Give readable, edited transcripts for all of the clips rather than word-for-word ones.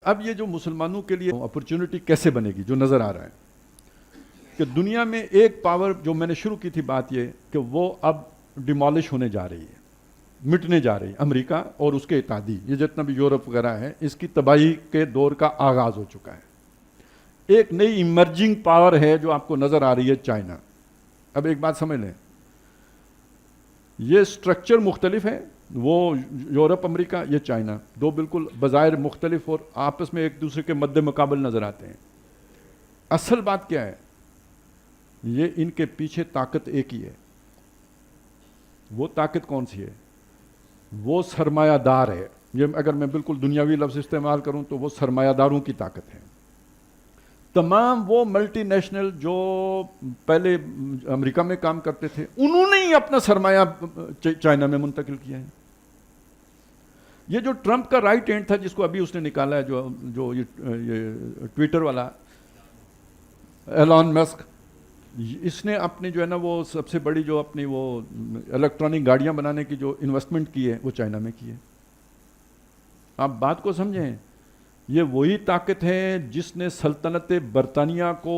اب یہ جو مسلمانوں کے لیے اپرچونٹی کیسے بنے گی، جو نظر آ رہا ہے کہ دنیا میں ایک پاور، جو میں نے شروع کی تھی بات یہ کہ وہ اب ڈیمالش ہونے جا رہی ہے، مٹنے جا رہی ہے، امریکہ اور اس کے اتحادی، یہ جتنا بھی یورپ وغیرہ ہے، اس کی تباہی کے دور کا آغاز ہو چکا ہے۔ ایک نئی ایمرجنگ پاور ہے جو آپ کو نظر آ رہی ہے، چائنا۔ اب ایک بات سمجھ لیں، یہ سٹرکچر مختلف ہے، وہ یورپ امریکہ، یہ چائنا، دو بالکل بظاہر مختلف اور آپس میں ایک دوسرے کے مد مقابل نظر آتے ہیں۔ اصل بات کیا ہے؟ یہ ان کے پیچھے طاقت ایک ہی ہے۔ وہ طاقت کون سی ہے؟ وہ سرمایہ دار ہے۔ یہ اگر میں بالکل دنیاوی لفظ استعمال کروں تو وہ سرمایہ داروں کی طاقت ہے۔ تمام وہ ملٹی نیشنل جو پہلے امریکہ میں کام کرتے تھے، انہوں نے ہی اپنا سرمایہ چائنا میں منتقل کیا ہے۔ یہ جو ٹرمپ کا رائٹ ہینڈ تھا، جس کو ابھی اس نے نکالا ہے، جو یہ ٹویٹر والا ایلان مسک، اس نے اپنی جو ہے نا وہ سب سے بڑی جو اپنی وہ الیکٹرانک گاڑیاں بنانے کی جو انویسٹمنٹ کی ہے وہ چائنا میں کی ہے۔ آپ بات کو سمجھیں، یہ وہی طاقت ہے جس نے سلطنت برطانیہ کو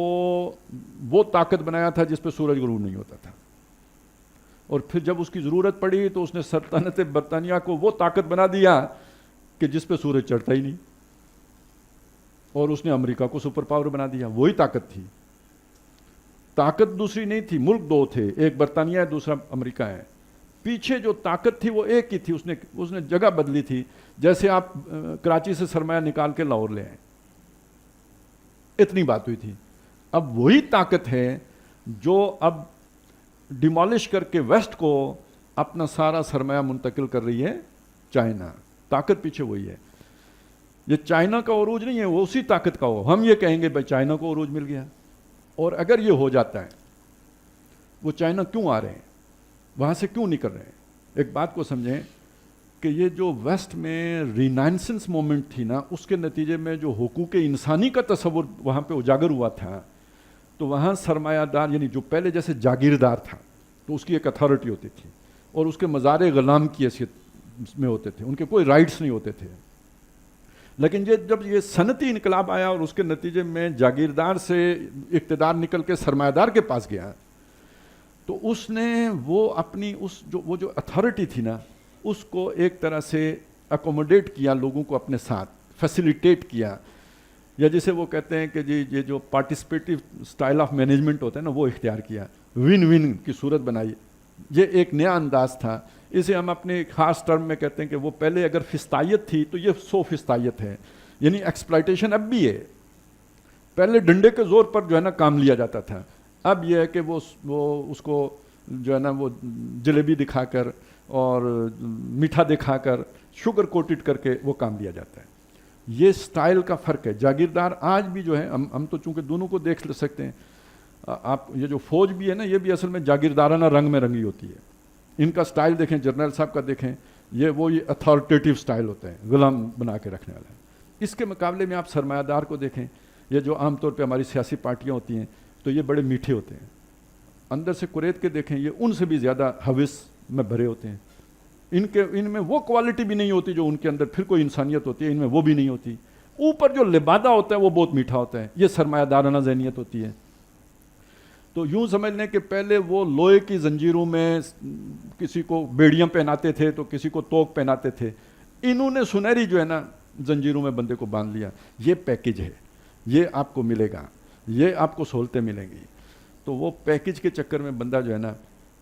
وہ طاقت بنایا تھا جس پہ سورج غروب نہیں ہوتا تھا، اور پھر جب اس کی ضرورت پڑی تو اس نے سلطنت برطانیہ کو وہ طاقت بنا دیا کہ جس پہ سورج چڑھتا ہی نہیں، اور اس نے امریکہ کو سپر پاور بنا دیا۔ وہی طاقت تھی، طاقت دوسری نہیں تھی، ملک دو تھے، ایک برطانیہ ہے، دوسرا امریکہ ہے، پیچھے جو طاقت تھی وہ ایک ہی تھی، اس نے جگہ بدلی تھی۔ جیسے آپ کراچی سے سرمایہ نکال کے لاہور لے آئیں، اتنی بات ہوئی تھی۔ اب وہی طاقت ہے جو اب ڈیمالش کر کے ویسٹ کو اپنا سارا سرمایہ منتقل کر رہی ہے چائنا۔ طاقت پیچھے وہی ہے۔ یہ چائنا کا عروج نہیں ہے، وہ اسی طاقت کا ہو۔ ہم یہ کہیں گے بھائی چائنا کو عروج مل گیا، اور اگر یہ ہو جاتا ہے، وہ چائنا کیوں آ رہے ہیں، وہاں سے کیوں نکل رہے ہیں؟ ایک بات کو سمجھیں کہ یہ جو ویسٹ میں رینائنسنس مومنٹ تھی نا، اس کے نتیجے میں جو حقوق انسانی کا تصور وہاں پہ اجاگر ہوا تھا، تو وہاں سرمایہ دار، یعنی جو پہلے جیسے جاگیردار تھا تو اس کی ایک اتھارٹی ہوتی تھی، اور اس کے مزار غلام کی حیثیت میں ہوتے تھے، ان کے کوئی رائٹس نہیں ہوتے تھے۔ لیکن جب یہ صنعتی انقلاب آیا اور اس کے نتیجے میں جاگیردار سے اقتدار نکل کے سرمایہ دار کے پاس گیا، تو اس نے وہ اپنی وہ جو اتھارٹی تھی نا، اس کو ایک طرح سے اکوموڈیٹ کیا، لوگوں کو اپنے ساتھ فیسیلیٹیٹ کیا، یا جسے وہ کہتے ہیں کہ جی یہ جو پارٹیسپیٹیو سٹائل آف مینجمنٹ ہوتا ہے نا، وہ اختیار کیا، ون ون کی صورت بنائی۔ یہ ایک نیا انداز تھا۔ اسے ہم اپنے خاص ٹرم میں کہتے ہیں کہ وہ پہلے اگر فستائیت تھی تو یہ سوفستائیت ہے، یعنی ایکسپلائٹیشن اب بھی ہے۔ پہلے ڈنڈے کے زور پر جو ہے نا کام لیا جاتا تھا، اب یہ ہے کہ وہ اس کو جو ہے نا وہ جلیبی دکھا کر اور میٹھا دکھا کر شوگر کوٹڈ کر کے وہ کام لیا جاتا ہے۔ یہ سٹائل کا فرق ہے۔ جاگیردار آج بھی جو ہے، ہم تو چونکہ دونوں کو دیکھ سکتے ہیں، آپ یہ جو فوج بھی ہے نا، یہ بھی اصل میں جاگیردارانہ رنگ میں رنگی ہوتی ہے۔ ان کا سٹائل دیکھیں، جنرل صاحب کا دیکھیں، یہ اتھارٹیٹیو سٹائل ہوتا ہے، غلام بنا کے رکھنے والا ہے۔ اس کے مقابلے میں آپ سرمایہ دار کو دیکھیں، یہ جو عام طور پہ ہماری سیاسی پارٹیاں ہوتی ہیں، تو یہ بڑے میٹھے ہوتے ہیں، اندر سے کریت کے دیکھیں، یہ ان سے بھی زیادہ حوث میں بھرے ہوتے ہیں۔ ان میں وہ کوالٹی بھی نہیں ہوتی جو ان کے اندر پھر کوئی انسانیت ہوتی ہے، ان میں وہ بھی نہیں ہوتی۔ اوپر جو لبادہ ہوتا ہے وہ بہت میٹھا ہوتا ہے، یہ سرمایہ دارانہ ذہنیت ہوتی ہے۔ تو یوں سمجھ لیں کہ پہلے وہ لوہے کی زنجیروں میں کسی کو بیڑیاں پہناتے تھے تو کسی کو توق پہناتے تھے، انہوں نے سنہری جو ہے نا زنجیروں میں بندے کو باندھ لیا۔ یہ پیکج ہے، یہ آپ کو ملے گا، یہ آپ کو سہولتیں ملیں گی۔ تو وہ پیکج کے چکر میں بندہ جو ہے نا،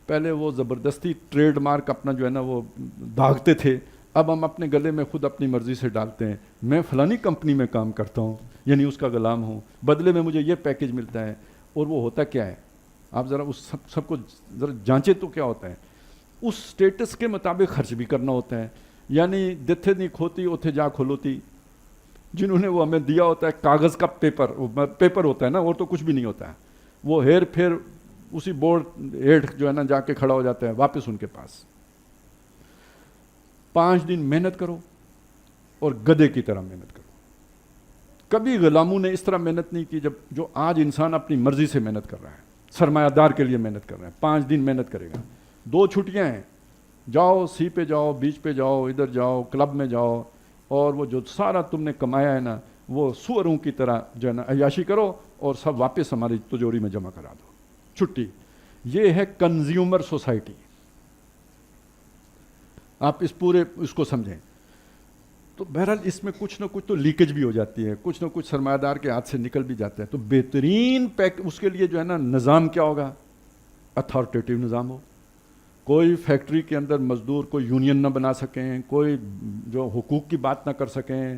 پہلے وہ زبردستی ٹریڈ مارک اپنا جو ہے نا وہ داغتے تھے، اب ہم اپنے گلے میں خود اپنی مرضی سے ڈالتے ہیں، میں فلانی کمپنی میں کام کرتا ہوں، یعنی اس کا غلام ہوں، بدلے میں مجھے یہ پیکج ملتا ہے۔ اور وہ ہوتا کیا ہے؟ آپ ذرا اس سب کو ذرا جانچیں تو کیا ہوتا ہے؟ اس سٹیٹس کے مطابق خرچ بھی کرنا ہوتا ہے، یعنی دتھے نہیں کھوتی اوتھے جا کھلوتی۔ جنہوں نے وہ ہمیں دیا ہوتا ہے کاغذ کا پیپر ہوتا ہے نا، اور تو کچھ بھی نہیں ہوتا ہے، وہ ہیر پھر اسی بورڈ ہیڈ جو ہے نا جا کے کھڑا ہو جاتا ہے واپس ان کے پاس۔ 5 دن محنت کرو اور گدھے کی طرح محنت کرو۔ کبھی غلاموں نے اس طرح محنت نہیں کی جو آج انسان اپنی مرضی سے محنت کر رہا ہے، سرمایہ دار کے لیے محنت کر رہا ہے۔ 5 دن محنت کرے گا، 2 چھٹیاں ہیں، جاؤ سی پہ جاؤ، بیچ پہ جاؤ، ادھر جاؤ، کلب میں جاؤ، اور وہ جو سارا تم نے کمایا ہے نا وہ سوروں کی طرح جو ہے نا عیاشی کرو اور سب واپس ہماری تجوری میں جمع کرا دو، چھٹی۔ یہ ہے کنزیومر سوسائٹی۔ آپ اس کو سمجھیں تو بہرحال اس میں کچھ نہ کچھ تو لیکیج بھی ہو جاتی ہے، کچھ نہ کچھ سرمایہ دار کے ہاتھ سے نکل بھی جاتا ہے۔ تو بہترین اس کے لیے جو ہے نا نظام کیا ہوگا؟ اتھارٹیٹیو نظام ہو، کوئی فیکٹری کے اندر مزدور کوئی یونین نہ بنا سکیں، کوئی جو حقوق کی بات نہ کر سکیں،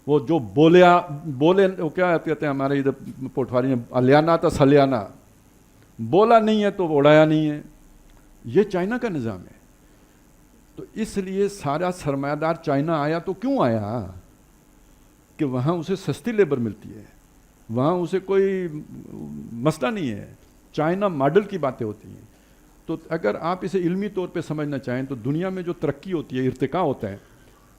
وہ جو بولے وہ کیا کہتے ہیں ہمارے ادھر پٹواری میں، الیانا تا سلیانا، بولا نہیں ہے تو اڑایا نہیں ہے۔ یہ چائنا کا نظام ہے۔ تو اس لیے سارا سرمایہ دار چائنا آیا تو کیوں آیا؟ کہ وہاں اسے سستی لیبر ملتی ہے، وہاں اسے کوئی مسئلہ نہیں ہے، چائنا ماڈل کی باتیں ہوتی ہیں۔ تو اگر آپ اسے علمی طور پہ سمجھنا چاہیں تو دنیا میں جو ترقی ہوتی ہے، ارتقاء ہوتا ہے،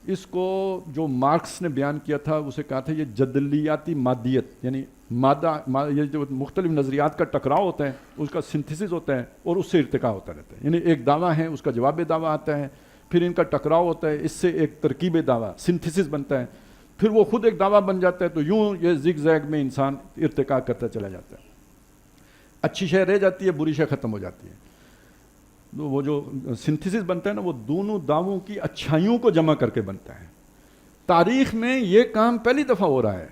اس کو جو مارکس نے بیان کیا تھا اسے کہا تھا یہ جدلیاتی مادیت، یعنی یہ جو مختلف نظریات کا ٹکراؤ ہوتا ہے اس کا سنتھیسس ہوتا ہے اور اس سے ارتقاء ہوتا رہتا ہے۔ یعنی ایک دعویٰ ہے، اس کا جواب دعویٰ آتا ہے، پھر ان کا ٹکراؤ ہوتا ہے، اس سے ایک ترکیب دعویٰ سنتھیسس بنتا ہے، پھر وہ خود ایک دعویٰ بن جاتا ہے۔ تو یوں یہ زگ زیگ میں انسان ارتقاء کرتا چلا جاتا ہے، اچھی شے رہ جاتی ہے، بری شے ختم ہو جاتی ہے۔ تو وہ جو سنتھیسس بنتا ہے نا، وہ دونوں دعووں کی اچھائیوں کو جمع کر کے بنتا ہے۔ تاریخ میں یہ کام پہلی دفعہ ہو رہا ہے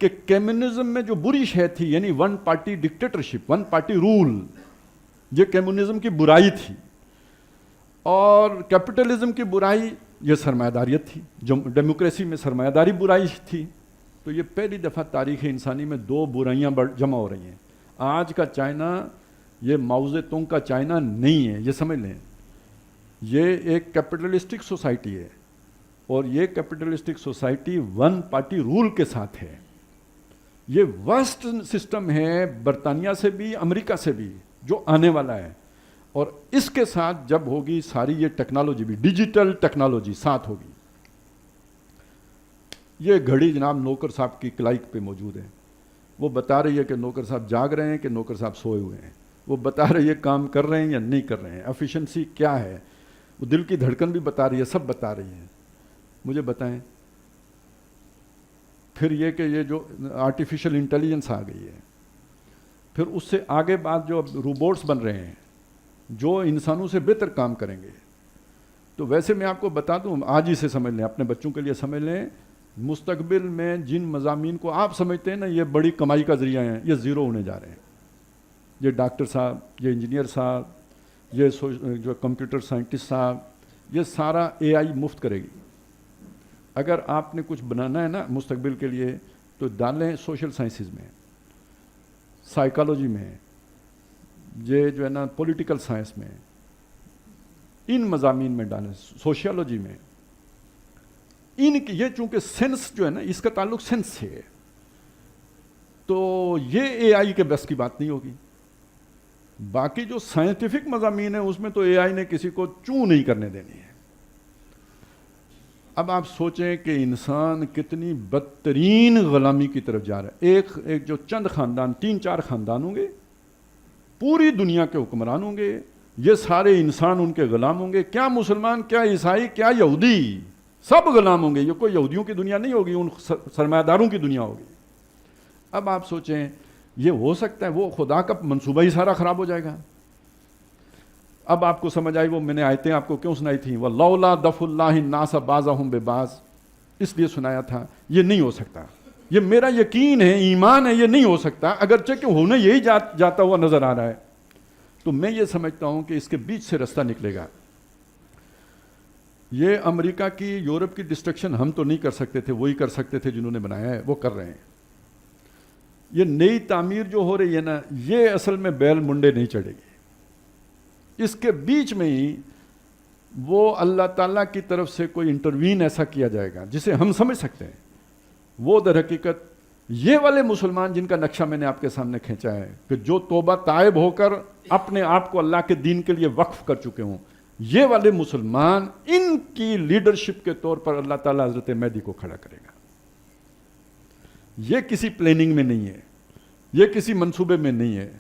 کہ کمیونزم میں جو بری شے تھی، یعنی one party dictatorship, one party rule, یہ کمیونزم کی برائی تھی، اور کیپٹلزم کی برائی یہ سرمایہ داریت تھی، ڈیموکریسی میں سرمایہ داری برائی تھی۔ تو یہ پہلی دفعہ تاریخ انسانی میں دو برائیاں جمع ہو رہی ہیں۔ آج کا چائنا یہ ماؤ زے تونگ کا چائنا نہیں ہے، یہ سمجھ لیں۔ یہ ایک کیپٹلسٹک سوسائٹی ہے، اور یہ capitalistic society one party rule کے ساتھ ہے۔ یہ ورسٹ سسٹم ہے برطانیہ سے بھی، امریکہ سے بھی، جو آنے والا ہے۔ اور اس کے ساتھ جب ہوگی ساری یہ ٹیکنالوجی بھی، ڈیجیٹل ٹیکنالوجی ساتھ ہوگی۔ یہ گھڑی جناب نوکر صاحب کی کلائک پہ موجود ہے، وہ بتا رہی ہے کہ نوکر صاحب جاگ رہے ہیں کہ نوکر صاحب سوئے ہوئے ہیں، وہ بتا رہی ہے کام کر رہے ہیں یا نہیں کر رہے ہیں، ایفیشنسی کیا ہے، وہ دل کی دھڑکن بھی بتا رہی ہے، سب بتا رہی ہے۔ مجھے بتائیں پھر یہ کہ یہ جو آرٹیفیشل انٹیلیجنس آ گئی ہے، پھر اس سے آگے بعد جو روبوٹس بن رہے ہیں جو انسانوں سے بہتر کام کریں گے، تو ویسے میں آپ کو بتا دوں، آج ہی سے سمجھ لیں، اپنے بچوں کے لیے سمجھ لیں، مستقبل میں جن مضامین کو آپ سمجھتے ہیں نا یہ بڑی کمائی کا ذریعہ ہیں، یہ زیرو ہونے جا رہے ہیں۔ یہ ڈاکٹر صاحب، یہ انجینئر صاحب، یہ جو کمپیوٹر سائنٹسٹ صاحب، یہ سارا اے آئی مفت کرے گی۔ اگر آپ نے کچھ بنانا ہے نا مستقبل کے لیے تو ڈالیں سوشل سائنسز میں، سائیکالوجی میں، یہ جو ہے نا پولیٹیکل سائنس میں، ان مضامین میں ڈالیں، سوشیالوجی میں۔ ان کی یہ چونکہ سینس جو ہے نا، اس کا تعلق سینس سے ہے، تو یہ اے آئی کے بس کی بات نہیں ہوگی۔ باقی جو سائنٹیفک مضامین ہیں اس میں تو اے آئی نے کسی کو چوں نہیں کرنے دینی ہے۔ اب آپ سوچیں کہ انسان کتنی بدترین غلامی کی طرف جا رہا ہے۔ ایک جو چند خاندان، 3-4 خاندان ہوں گے، پوری دنیا کے حکمران ہوں گے، یہ سارے انسان ان کے غلام ہوں گے، کیا مسلمان، کیا عیسائی، کیا یہودی، سب غلام ہوں گے۔ یہ کوئی یہودیوں کی دنیا نہیں ہوگی، ان سرمایہ داروں کی دنیا ہوگی۔ اب آپ سوچیں یہ ہو سکتا ہے؟ وہ خدا کا منصوبہ ہی سارا خراب ہو جائے گا۔ اب آپ کو سمجھ آئی وہ میں نے آیتیں آپ کو کیوں سنائی تھیں، وَلَوْلَا دَفْعُ اللَّهِ النَّاسَ بَعْضَهُمْ بِبَعْضٍ، اس لیے سنایا تھا۔ یہ نہیں ہو سکتا، یہ میرا یقین ہے، ایمان ہے، یہ نہیں ہو سکتا، اگرچہ کہ ہونے یہی جاتا ہوا نظر آ رہا ہے۔ تو میں یہ سمجھتا ہوں کہ اس کے بیچ سے رستہ نکلے گا۔ یہ امریکہ کی، یورپ کی ڈسٹرکشن ہم تو نہیں کر سکتے تھے، وہی کر سکتے تھے جنہوں نے بنایا ہے، وہ کر رہے ہیں۔ یہ نئی تعمیر جو ہو رہی ہے نا، یہ اصل میں بیل منڈے نہیں چڑھے گی۔ اس کے بیچ میں ہی وہ اللہ تعالیٰ کی طرف سے کوئی انٹروین ایسا کیا جائے گا جسے ہم سمجھ سکتے ہیں۔ وہ در حقیقت یہ والے مسلمان جن کا نقشہ میں نے آپ کے سامنے کھینچا ہے، کہ جو توبہ طائب ہو کر اپنے آپ کو اللہ کے دین کے لیے وقف کر چکے ہوں، یہ والے مسلمان، ان کی لیڈرشپ کے طور پر اللہ تعالیٰ حضرت مہدی کو کھڑا کرے گا۔ یہ کسی پلاننگ میں نہیں ہے، یہ کسی منصوبے میں نہیں ہے،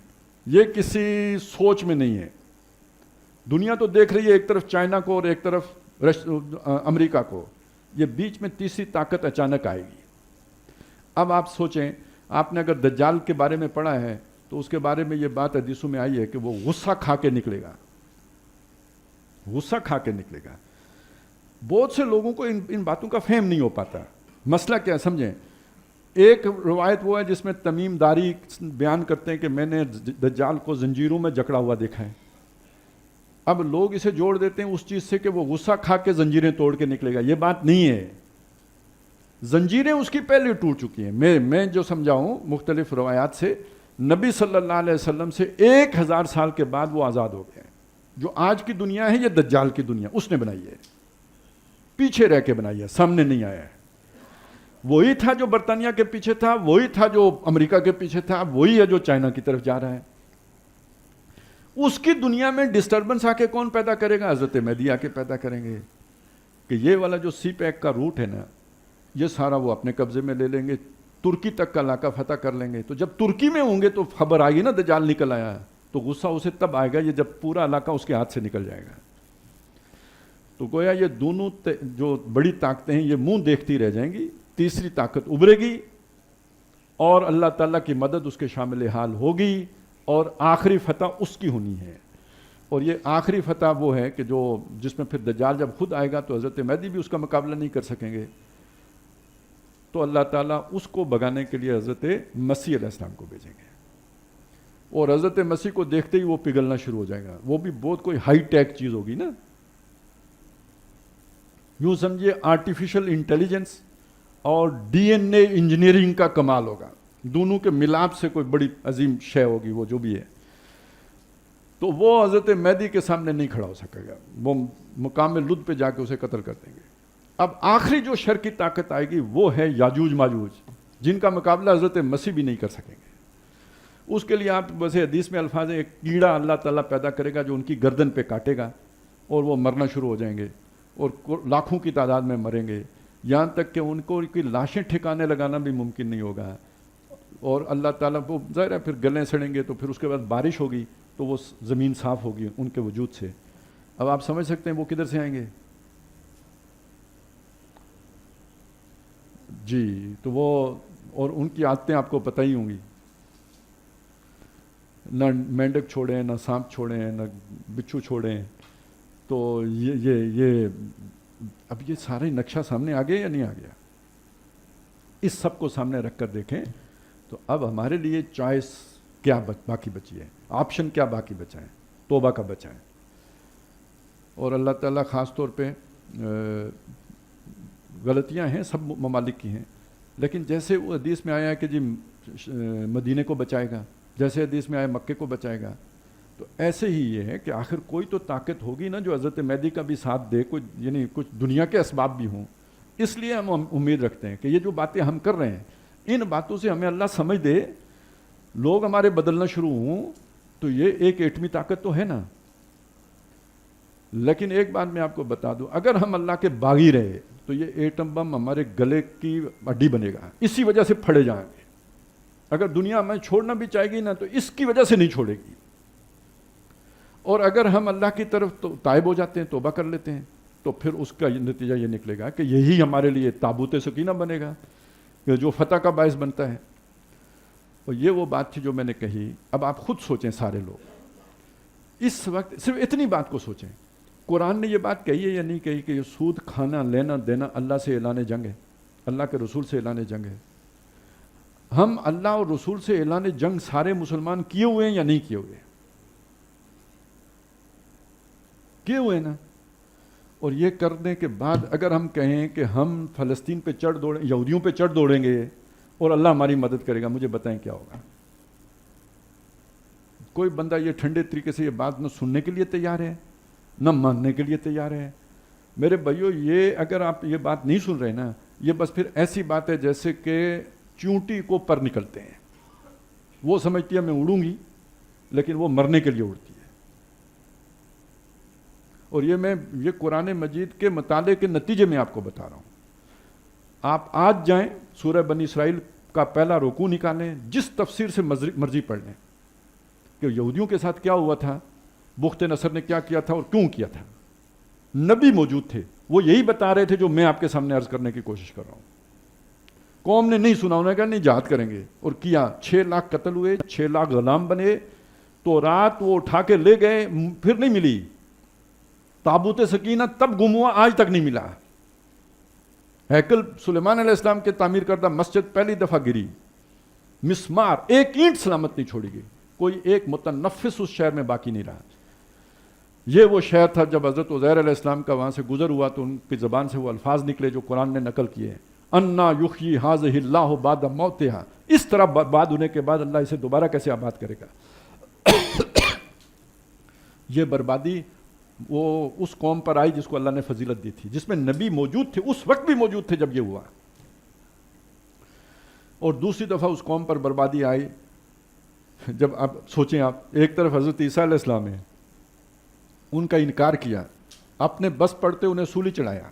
یہ کسی سوچ میں نہیں ہے۔ دنیا تو دیکھ رہی ہے ایک طرف چائنا کو اور ایک طرف امریکہ کو، یہ بیچ میں تیسری طاقت اچانک آئے گی. اب آپ سوچیں, آپ نے اگر دجال کے بارے میں پڑھا ہے تو اس کے بارے میں یہ بات حدیثوں میں آئی ہے کہ وہ غصہ کھا کے نکلے گا, غصہ کھا کے نکلے گا. بہت سے لوگوں کو ان باتوں کا فہم نہیں ہو پاتا. مسئلہ کیا ہے سمجھیں, ایک روایت وہ ہے جس میں تمیم داری بیان کرتے ہیں کہ میں نے دجال کو زنجیروں میں جکڑا ہوا دیکھا ہے. اب لوگ اسے جوڑ دیتے ہیں اس چیز سے کہ وہ غصہ کھا کے زنجیریں توڑ کے نکلے گا. یہ بات نہیں ہے, زنجیریں اس کی پہلے ٹوٹ چکی ہیں. میں جو سمجھاؤں مختلف روایات سے, نبی صلی اللہ علیہ وسلم سے 1000 سال کے بعد وہ آزاد ہو گئے. جو آج کی دنیا ہے یہ دجال کی دنیا اس نے بنائی ہے, پیچھے رہ کے بنائی ہے, سامنے نہیں آیا ہے. وہی تھا جو برطانیہ کے پیچھے تھا, وہی تھا جو امریکہ کے پیچھے تھا, وہی ہے جو چائنا کی طرف جا رہا ہے. اس کی دنیا میں ڈسٹربنس آ کے کون پیدا کرے گا؟ حضرت مہدی آ کے پیدا کریں گے کہ یہ والا جو سی پیک کا روٹ ہے نا, یہ سارا وہ اپنے قبضے میں لے لیں گے, ترکی تک کا علاقہ فتح کر لیں گے. تو جب ترکی میں ہوں گے تو خبر آئے گی نا دجال نکل آیا, تو غصہ اسے تب آئے گا یہ جب پورا علاقہ اس کے ہاتھ سے نکل جائے گا. تو گویا یہ دونوں جو بڑی طاقتیں ہیں یہ منہ دیکھتی رہ جائیں گی. تیسری طاقت ابھرے گی اور اللہ تعالیٰ کی مدد اس کے شامل حال ہوگی, اور آخری فتح اس کی ہونی ہے. اور یہ آخری فتح وہ ہے کہ جس میں پھر دجال جب خود آئے گا تو حضرت مہدی بھی اس کا مقابلہ نہیں کر سکیں گے. تو اللہ تعالیٰ اس کو بھگانے کے لیے حضرت مسیح علیہ السلام کو بھیجیں گے, اور حضرت مسیح کو دیکھتے ہی وہ پگھلنا شروع ہو جائے گا. وہ بھی بہت کوئی ہائی ٹیک چیز ہوگی نا, یوں سمجھیے آرٹیفیشل انٹیلیجنس اور ڈی این اے انجینئرنگ کا کمال ہوگا. دونوں کے ملاپ سے کوئی بڑی عظیم شے ہوگی وہ جو بھی ہے. تو وہ حضرت مہدی کے سامنے نہیں کھڑا ہو سکے گا, وہ مقام لد پہ جا کے اسے قتل کر دیں گے. اب آخری جو شر کی طاقت آئے گی وہ ہے یاجوج ماجوج, جن کا مقابلہ حضرت مسیح بھی نہیں کر سکیں گے. اس کے لیے آپ ویسے حدیث میں الفاظ ہیں, ایک کیڑا اللہ تعالیٰ پیدا کرے گا جو ان کی گردن پہ کاٹے گا اور وہ مرنا شروع ہو جائیں گے, اور لاکھوں کی تعداد میں مریں گے, یہاں تک کہ ان کو کی لاشیں ٹھکانے لگانا بھی ممکن نہیں ہوگا. اور اللہ تعالیٰ وہ ظاہر ہے پھر گلیں سڑیں گے, تو پھر اس کے بعد بارش ہوگی تو وہ زمین صاف ہوگی ان کے وجود سے. اب آپ سمجھ سکتے ہیں وہ کدھر سے آئیں گے. جی, تو وہ اور ان کی عادتیں آپ کو پتہ ہی ہوں گی, نہ مینڈک چھوڑیں, نہ سانپ چھوڑیں, نہ بچھو چھوڑیں. تو یہ اب یہ سارے نقشہ سامنے آ گیا یا نہیں آ گیا؟ اس سب کو سامنے رکھ کر دیکھیں تو اب ہمارے لیے چوائس کیا باقی بچی ہے, آپشن کیا باقی بچا ہے؟ توبہ کا بچا ہے. اور اللہ تعالیٰ خاص طور پہ غلطیاں ہیں سب ممالک کی ہیں, لیکن جیسے وہ حدیث میں آیا ہے کہ جی مدینے کو بچائے گا, جیسے حدیث میں آیا مکے کو بچائے گا, تو ایسے ہی یہ ہے کہ آخر کوئی تو طاقت ہوگی نا جو حضرت مہدی کا بھی ساتھ دے, کوئی یعنی کچھ دنیا کے اسباب بھی ہوں. اس لیے ہم امید رکھتے ہیں کہ یہ جو باتیں ہم کر رہے ہیں ان باتوں سے ہمیں اللہ سمجھ دے, لوگ ہمارے بدلنا شروع ہوں, تو یہ ایک ایٹمی طاقت تو ہے نا. لیکن ایک بات میں آپ کو بتا دوں, اگر ہم اللہ کے باغی رہے تو یہ ایٹم بم ہمارے گلے کی ہڈی بنے گا, اسی وجہ سے پھڑے جائیں گے. اگر دنیا ہمیں چھوڑنا بھی چاہے گی نا تو اس کی وجہ سے نہیں چھوڑے گی. اور اگر ہم اللہ کی طرف تو تائب ہو جاتے ہیں, توبہ کر لیتے ہیں, تو پھر اس کا نتیجہ یہ نکلے گا کہ یہی ہمارے لیے تابوت سکینہ بنے گا جو فتح کا باعث بنتا ہے. اور یہ وہ بات تھی جو میں نے کہی. اب آپ خود سوچیں سارے لوگ, اس وقت صرف اتنی بات کو سوچیں, قرآن نے یہ بات کہی ہے یا نہیں کہی کہ یہ سود کھانا لینا دینا اللہ سے اعلان جنگ ہے, اللہ کے رسول سے اعلان جنگ ہے. ہم اللہ اور رسول سے اعلان جنگ سارے مسلمان کیے ہوئے ہیں یا نہیں کیے ہوئے؟ کیے ہوئے نا. اور یہ کرنے کے بعد اگر ہم کہیں کہ ہم فلسطین پہ چڑھ دوڑیں, یہودیوں پہ چڑھ دوڑیں گے اور اللہ ہماری مدد کرے گا, مجھے بتائیں کیا ہوگا؟ کوئی بندہ یہ ٹھنڈے طریقے سے یہ بات نہ سننے کے لیے تیار ہے نہ ماننے کے لیے تیار ہے. میرے بھائیو, یہ اگر آپ یہ بات نہیں سن رہے نا, یہ بس پھر ایسی بات ہے جیسے کہ چونٹی کو پر نکلتے ہیں. وہ سمجھتی ہے میں اڑوں گی, لیکن وہ مرنے کے لیے اڑتی ہے. اور یہ قرآن مجید کے مطالعے کے نتیجے میں آپ کو بتا رہا ہوں. آپ آج جائیں سورہ بنی اسرائیل کا پہلا رکوع نکالیں, جس تفسیر سے مرضی پڑھ لیں کہ یہودیوں کے ساتھ کیا ہوا تھا, بخت نصر نے کیا کیا تھا اور کیوں کیا تھا. نبی موجود تھے, وہ یہی بتا رہے تھے جو میں آپ کے سامنے عرض کرنے کی کوشش کر رہا ہوں. قوم نے نہیں سنا, انہوں نے کہا نہیں جہاد کریں گے, اور کیا. 6 لاکھ قتل ہوئے, 6 لاکھ غلام بنے. تو رات وہ اٹھا کے لے گئے, پھر نہیں ملی. تابوت سکینہ تب گم ہوا, آج تک نہیں ملا. ہیکل سلیمان علیہ السلام کے تعمیر کردہ مسجد پہلی دفعہ گری, مسمار ایک اینٹ سلامت نہیں چھوڑی گئی, کوئی ایک متنفس اس شہر میں باقی نہیں رہا. یہ وہ شہر تھا جب حضرت عزیر علیہ السلام کا وہاں سے گزر ہوا تو ان کی زبان سے وہ الفاظ نکلے جو قرآن نے نقل کیے, انا یحیی ھذہ اللہ بعد موتھا. اس طرح برباد ہونے کے بعد اللہ اسے دوبارہ کیسے آباد کرے گا. یہ بربادی وہ اس قوم پر آئی جس کو اللہ نے فضیلت دی تھی, جس میں نبی موجود تھے, اس وقت بھی موجود تھے جب یہ ہوا. اور دوسری دفعہ اس قوم پر بربادی آئی جب, آپ سوچیں, آپ ایک طرف حضرت عیسیٰ علیہ السلام ہیں, ان کا انکار کیا, اپنے بس پڑھتے انہیں سولی چڑھایا.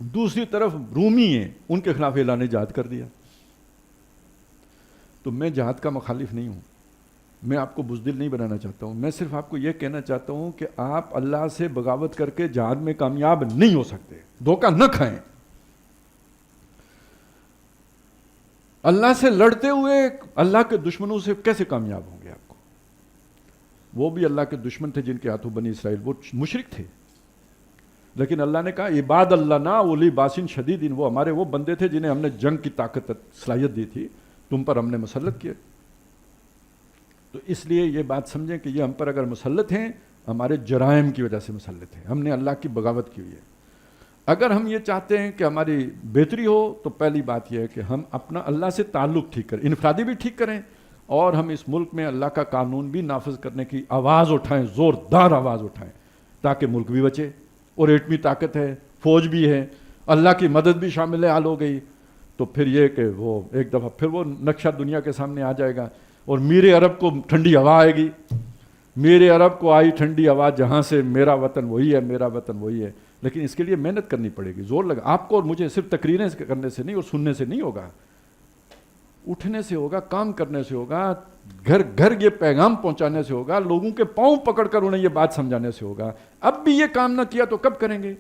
دوسری طرف رومی ہیں, ان کے خلاف اعلان جہاد کر دیا. تو میں جہاد کا مخالف نہیں ہوں, میں آپ کو بزدل نہیں بنانا چاہتا ہوں. میں صرف آپ کو یہ کہنا چاہتا ہوں کہ آپ اللہ سے بغاوت کر کے جہاد میں کامیاب نہیں ہو سکتے. دھوکہ نہ کھائیں. اللہ سے لڑتے ہوئے اللہ کے دشمنوں سے کیسے کامیاب ہوں گے آپ کو؟ وہ بھی اللہ کے دشمن تھے جن کے ہاتھوں بنی اسرائیل, وہ مشرک تھے. لیکن اللہ نے کہا عباد اللہ نا اولی باسن شدید, وہ ہمارے وہ بندے تھے جنہیں ہم نے جنگ کی طاقت صلاحیت دی تھی, تم پر ہم نے مسلط کیا. تو اس لیے یہ بات سمجھیں کہ یہ ہم پر اگر مسلط ہیں, ہمارے جرائم کی وجہ سے مسلط ہیں, ہم نے اللہ کی بغاوت کی ہوئی ہے. اگر ہم یہ چاہتے ہیں کہ ہماری بہتری ہو تو پہلی بات یہ ہے کہ ہم اپنا اللہ سے تعلق ٹھیک کریں, انفرادی بھی ٹھیک کریں, اور ہم اس ملک میں اللہ کا قانون بھی نافذ کرنے کی آواز اٹھائیں, زوردار آواز اٹھائیں, تاکہ ملک بھی بچے. اور ایٹمی طاقت ہے, فوج بھی ہے, اللہ کی مدد بھی شامل حال ہو گئی, تو پھر یہ کہ وہ ایک دفعہ پھر وہ نقشہ دنیا کے سامنے آ جائے گا. اور میرے عرب کو ٹھنڈی ہوا آئے گی, میرے عرب کو آئی ٹھنڈی ہوا, جہاں سے میرا وطن وہی ہے, میرا وطن وہی ہے. لیکن اس کے لیے محنت کرنی پڑے گی, زور لگا. آپ کو اور مجھے صرف تقریریں کرنے سے نہیں اور سننے سے نہیں ہوگا, اٹھنے سے ہوگا, کام کرنے سے ہوگا, گھر گھر یہ پیغام پہنچانے سے ہوگا, لوگوں کے پاؤں پکڑ کر انہیں یہ بات سمجھانے سے ہوگا. اب بھی یہ کام نہ کیا تو کب کریں گے؟